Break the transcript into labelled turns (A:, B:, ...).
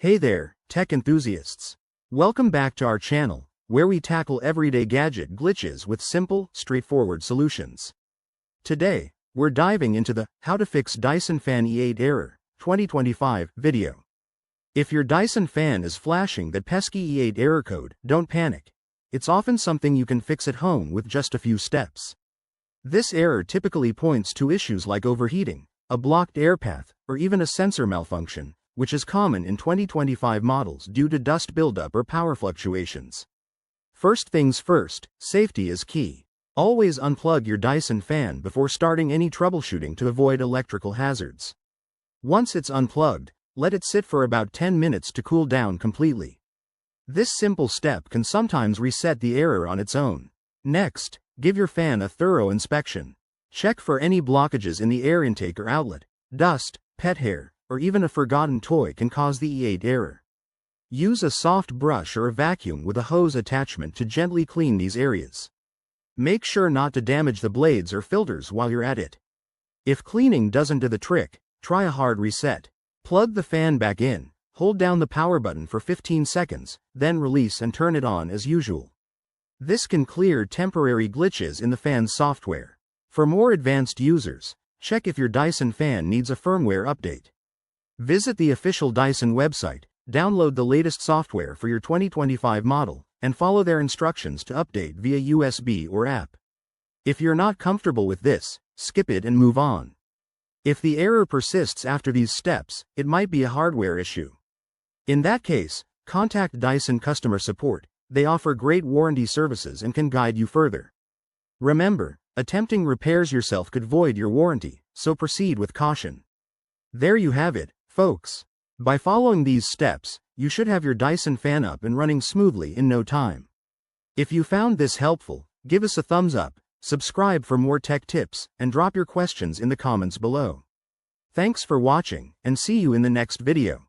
A: Hey there, tech enthusiasts. Welcome back to our channel, where we tackle everyday gadget glitches with simple, straightforward solutions. Today, we're diving into the How to Fix Dyson Fan E8 Error 2025 video. If your Dyson fan is flashing that pesky E8 error code, don't panic. It's often something you can fix at home with just a few steps. This error typically points to issues like overheating, a blocked air path, or even a sensor malfunction, which is common in 2025 models due to dust buildup or power fluctuations. First things first, safety is key. Always unplug your Dyson fan before starting any troubleshooting to avoid electrical hazards. Once it's unplugged, let it sit for about 10 minutes to cool down completely. This simple step can sometimes reset the error on its own. Next, give your fan a thorough inspection. Check for any blockages in the air intake or outlet. Dust, pet hair, or even a forgotten toy can cause the E8 error. Use a soft brush or a vacuum with a hose attachment to gently clean these areas. Make sure not to damage the blades or filters while you're at it. If cleaning doesn't do the trick, try a hard reset. Plug the fan back in, hold down the power button for 15 seconds, then release and turn it on as usual. This can clear temporary glitches in the fan's software. For more advanced users, check if your Dyson fan needs a firmware update. Visit the official Dyson website, download the latest software for your 2025 model, and follow their instructions to update via USB or app. If you're not comfortable with this, skip it and move on. If the error persists after these steps, it might be a hardware issue. In that case, contact Dyson customer support. They offer great warranty services and can guide you further. Remember, attempting repairs yourself could void your warranty, so proceed with caution. There you have it, folks. By following these steps, you should have your Dyson fan up and running smoothly in no time. If you found this helpful, give us a thumbs up, subscribe for more tech tips, and drop your questions in the comments below. Thanks for watching, and see you in the next video.